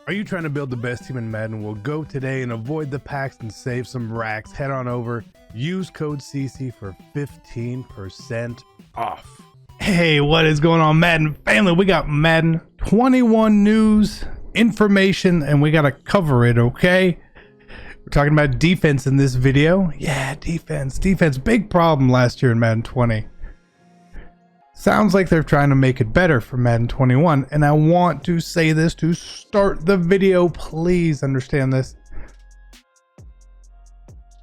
Are you trying to build the best team in Madden? Well, go today and avoid the packs and save some racks. Head on over, use code CC for 15% off. Hey, what is going on, Madden family? We got Madden 21 news, information, and we got to cover it, okay? We're talking about defense in this video. Yeah, defense. Big problem last year in Madden 20. Sounds like they're trying to make it better for Madden 21, and I want to say this to start the video. Please understand this.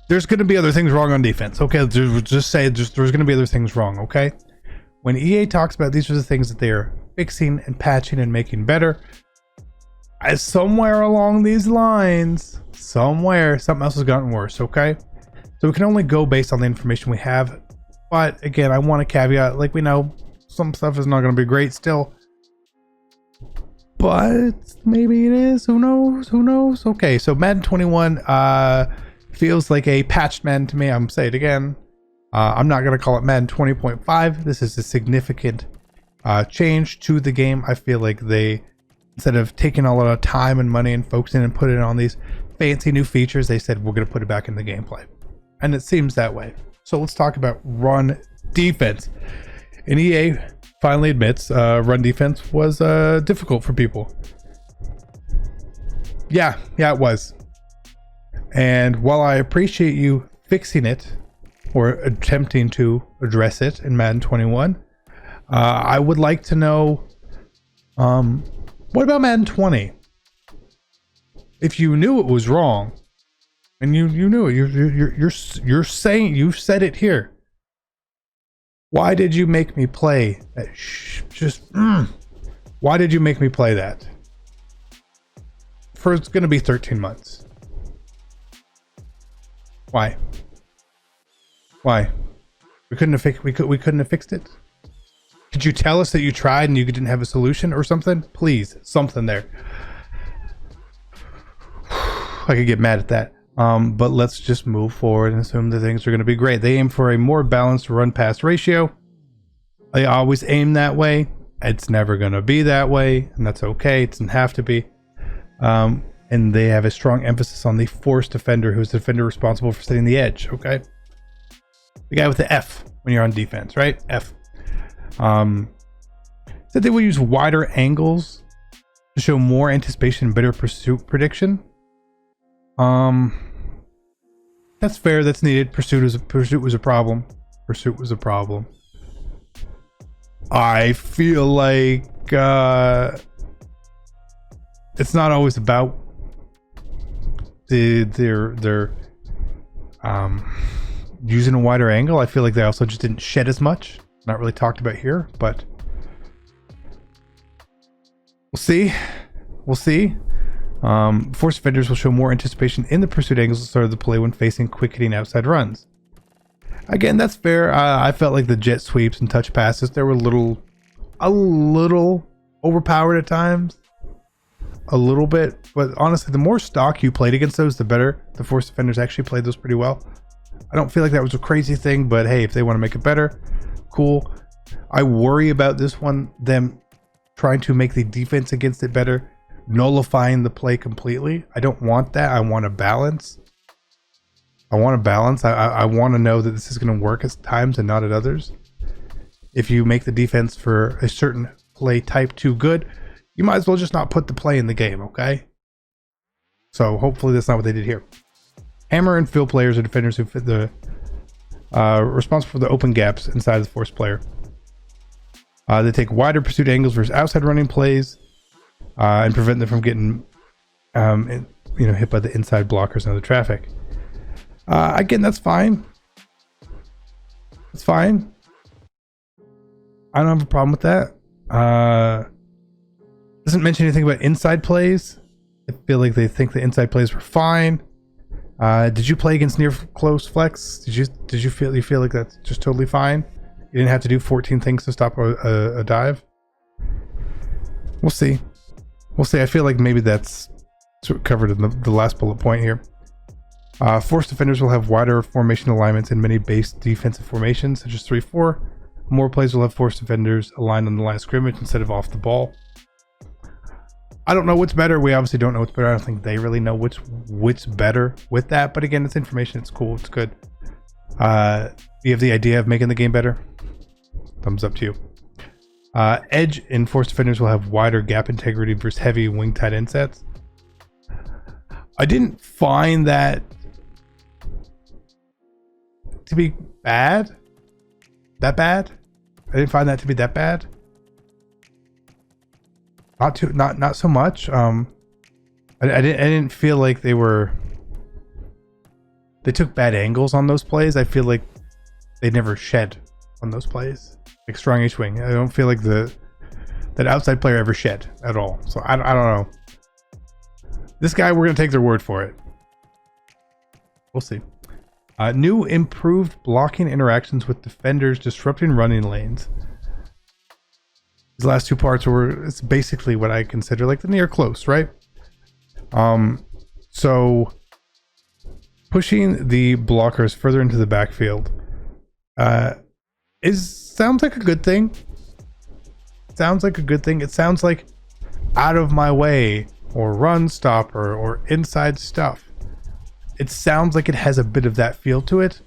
There's going to be other things wrong on defense, okay? Just say there's going to be other things wrong, okay? When EA talks about these are the things that they are fixing and patching and making better, as somewhere along these lines, something else has gotten worse, okay? So we can only go based on the information we have. But again, I want to caveat, like, we know some stuff is not going to be great still, but maybe it is. Who knows? Okay, so Madden 21 feels like a patched Madden to me. I'm saying it again. I'm not going to call it Madden 20.5. This is a significant change to the game. I feel like they, instead of taking a lot of time and money and focusing and putting it on these fancy new features, they said we're going to put it back in the gameplay, and it seems that way. So let's talk about run defense. And EA finally admits run defense was difficult for people. Yeah, it was. And while I appreciate you fixing it or attempting to address it in Madden 21, I would like to know, what about Madden 20? If you knew it was wrong, and you knew it, you're saying, you said it here. Why did you make me play that? Why did you make me play that? For it's going to be 13 months. Why? We couldn't have fixed it. Did you tell us that you tried and you didn't have a solution or something? Please, something there. I could get mad at that. But let's just move forward and assume that things are going to be great. They aim for a more balanced run-pass ratio. They always aim that way. It's never going to be that way, and that's okay. It doesn't have to be. And they have a strong emphasis on the force defender, who's the defender responsible for setting the edge, okay? The guy with the F when you're on defense, right? F. Said they will use wider angles to show more anticipation and better pursuit prediction. That's fair. That's needed. Pursuit was a problem. I feel like it's not always about their using a wider angle. I feel like they also just didn't shed as much. Not really talked about here, but we'll see. Force defenders will show more anticipation in the pursuit angles at the start of the play when facing quick hitting outside runs. Again, that's fair. I felt like the jet sweeps and touch passes, they were a little overpowered at times. A little bit. But honestly, the more stock you played against those, the better. The force defenders actually played those pretty well. I don't feel like that was a crazy thing, but hey, if they want to make it better, cool. I worry about this one, them trying to make the defense against it better, nullifying the play completely. I don't want that. I want a balance. I want to know that this is going to work at times and not at others. If you make the defense for a certain play type too good, you might as well just not put the play in the game, okay? So hopefully that's not what they did here. Hammer and field players are defenders who fit the responsible for the open gaps inside the force player. They take wider pursuit angles versus outside running plays. And prevent them from getting hit by the inside blockers and other traffic. Again, that's fine. It's fine. I don't have a problem with that. Doesn't mention anything about inside plays. I feel like they think the inside plays were fine. Did you play against near close flex? Did you feel like that's just totally fine? You didn't have to do 14 things to stop a dive? We'll see. I feel like maybe that's sort of covered in the last bullet point here. Force defenders will have wider formation alignments in many base defensive formations, such as 3-4. More plays will have force defenders aligned on the line of scrimmage instead of off the ball. I don't know what's better. We obviously don't know what's better. I don't think they really know what's better with that. But again, it's information. It's cool. It's good. You have the idea of making the game better? Thumbs up to you. Edge and Force Defenders will have wider gap integrity versus heavy wing tight end sets. I didn't find that to be bad. That bad? I didn't find that to be that bad. Not so much. I didn't feel like they took bad angles on those plays. I feel like they never shed on those plays. Like strong H-wing. I don't feel like that outside player ever shed at all. So I don't know. This guy, we're gonna take their word for it. We'll see. New improved blocking interactions with defenders disrupting running lanes. These last two parts it's basically what I consider like the near close, right? So pushing the blockers further into the backfield sounds like a good thing. Sounds like a good thing. It sounds like out of my way or run stopper or inside stuff. It sounds like it has a bit of that feel to it.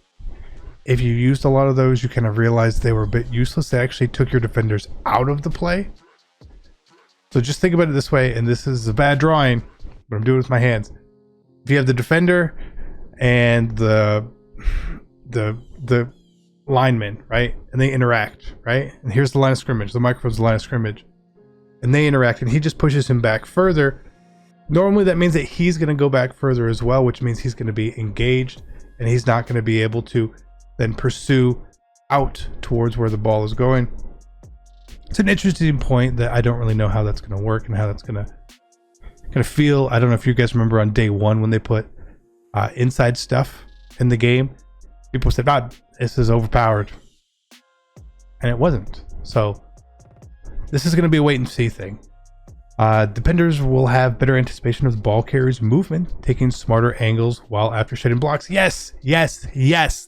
If you used a lot of those, you kind of realized they were a bit useless. They actually took your defenders out of the play. So just think about it this way, and this is a bad drawing, but I'm doing it with my hands. If you have the defender and the lineman, right? And they interact, right? And here's the line of scrimmage. The microphone's the line of scrimmage. And they interact, and he just pushes him back further. Normally that means that he's going to go back further as well, which means he's going to be engaged, and he's not going to be able to then pursue out towards where the ball is going. It's an interesting point that I don't really know how that's going to work and how that's going to feel. I don't know if you guys remember on day one when they put inside stuff in the game. People said, this is overpowered. And it wasn't. So this is going to be a wait and see thing. Defenders will have better anticipation of the ball carrier's movement, taking smarter angles while after shedding blocks. Yes.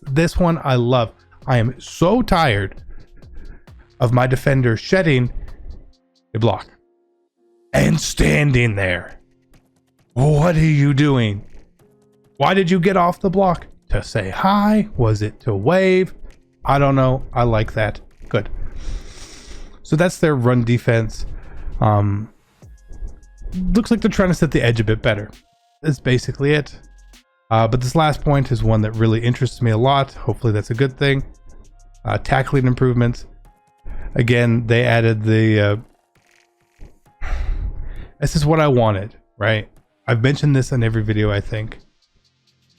This one I love. I am so tired of my defender shedding a block and standing there. What are you doing? Why did you get off the block? To say hi? Was it to wave? I don't know. I like that. Good. So that's their run defense. Looks like they're trying to set the edge a bit better. That's basically it. But this last point is one that really interests me a lot. Hopefully that's a good thing. Tackling improvements. Again, they added the... this is what I wanted, right? I've mentioned this in every video, I think.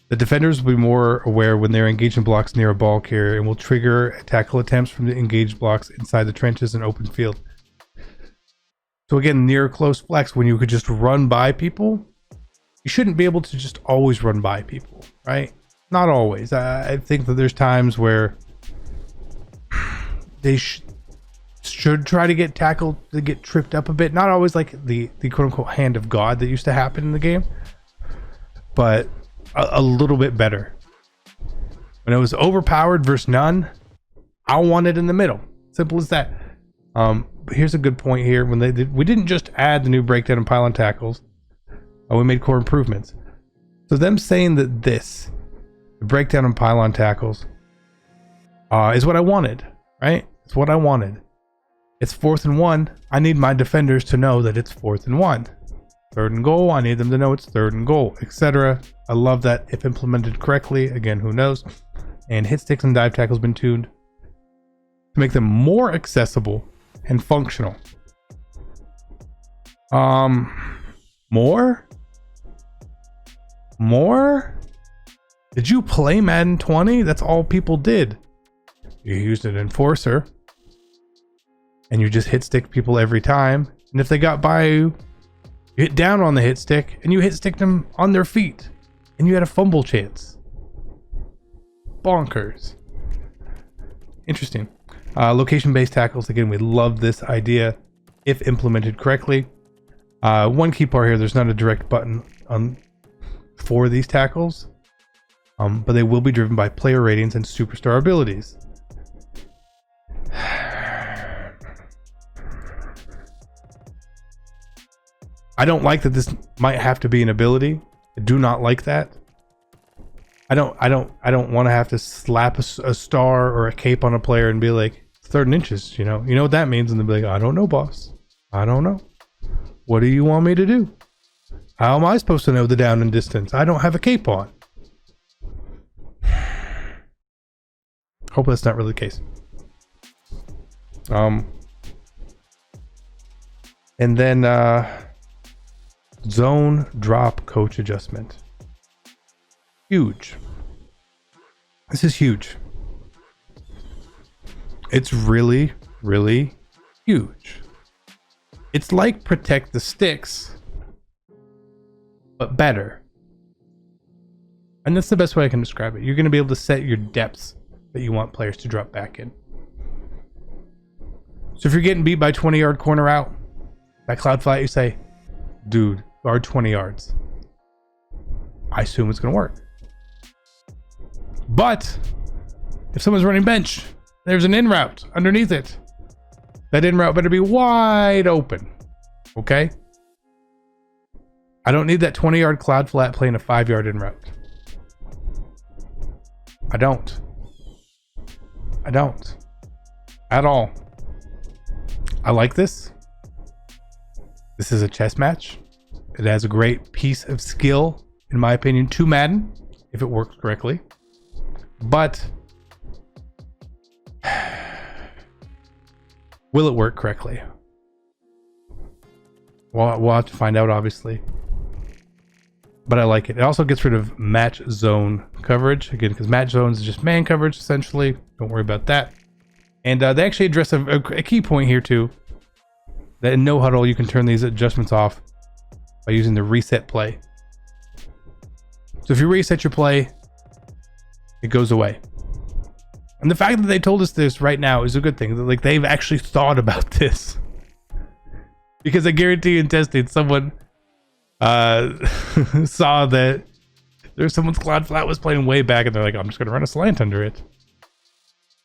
The defenders will be more aware when they're engaged in blocks near a ball carrier and will trigger tackle attempts from the engaged blocks inside the trenches and open field. So again, near close flex, when you could just run by people, you shouldn't be able to just always run by people, right? Not always. I think that there's times where they should try to get tackled, to get tripped up a bit. Not always like the quote unquote hand of God that used to happen in the game, but a little bit better. When it was overpowered versus none, I want it in the middle. Simple as that. But here's a good point here. When we didn't just add the new breakdown and pylon tackles, we made core improvements. So them saying that the breakdown and pylon tackles is what I wanted, right? It's what I wanted. It's 4th and 1. I need my defenders to know that it's 4th and 1. 3rd and goal, I need them to know it's 3rd and goal, etc. I love that if implemented correctly. Again, who knows? And hit sticks and dive tackles been tuned to make them more accessible and functional. More? Did you play Madden 20? That's all people did. You used an enforcer and you just hit stick people every time, and if they got by you, you hit down on the hit stick and you hit stick them on their feet and you had a fumble chance. Bonkers. Interesting. Location-based tackles, again, we love this idea if implemented correctly. One key part here, there's not a direct button for these tackles, but they will be driven by player ratings and superstar abilities. I don't like that this might have to be an ability. I do not like that. I don't want to have to slap a star or a cape on a player and be like, 3rd inches, you know what that means, and they'll be like, I don't know, boss. I don't know. What do you want me to do? How am I supposed to know the down and distance? I don't have a cape on. Hope that's not really the case. And then zone drop coach adjustment. Huge. This is huge. It's really, really huge. It's like protect the sticks, but better. And that's the best way I can describe it. You're going to be able to set your depths that you want players to drop back in. So if you're getting beat by 20-yard corner out, that cloud flat, you say, dude, guard 20 yards. I assume it's going to work. But if someone's running bench, there's an in route underneath it. That in route better be wide open. Okay? I don't need that 20-yard cloud flat playing a 5-yard in route. I don't. At all. I like this. This is a chess match. It has a great piece of skill, in my opinion, to Madden, if it works correctly. But will it work correctly? We'll have to find out, obviously. But I like it. It also gets rid of match zone coverage. Again, because match zones is just man coverage, essentially. Don't worry about that. And they actually address a key point here, too. That in no huddle, you can turn these adjustments off by using the reset play. So if you reset your play, it goes away. And the fact that they told us this right now is a good thing. Like, they've actually thought about this. Because I guarantee in testing, someone saw that there's someone's cloud flat was playing way back, and they're like, I'm just going to run a slant under it.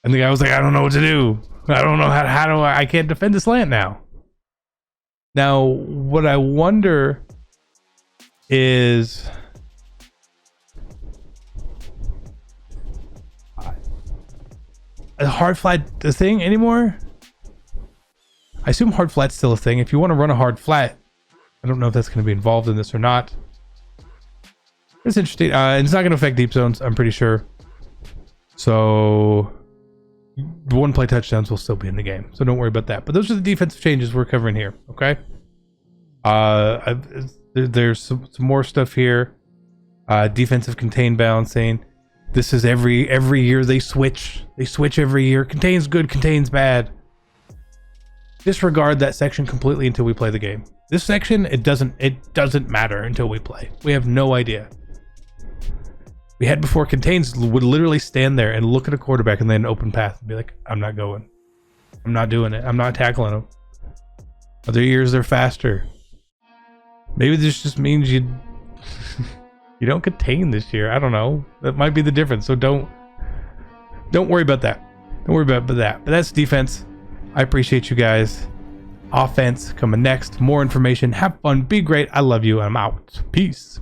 And the guy was like, I don't know what to do. I don't know how do I can't defend the slant now. Now, what I wonder is... a hard flat a thing anymore? I assume hard flat's still a thing. If you want to run a hard flat, I don't know if that's going to be involved in this or not. It's interesting. It's not going to affect deep zones, I'm pretty sure. So, one play touchdowns will still be in the game. So don't worry about that. But those are the defensive changes we're covering here. Okay. There's some more stuff here. Defensive contain balancing. This is every year they switch. They switch every year. Contains good, contains bad. Disregard that section completely until we play the game. This section, it doesn't matter until we play. We have no idea. We had before, contains would literally stand there and look at a quarterback and then an open path and be like, I'm not going. I'm not doing it. I'm not tackling them. Other years they're faster. Maybe this just means you don't contain this year. I don't know. That might be the difference. So don't worry about that. Don't worry about that. But that's defense. I appreciate you guys. Offense coming next. More information. Have fun. Be great. I love you. I'm out. Peace.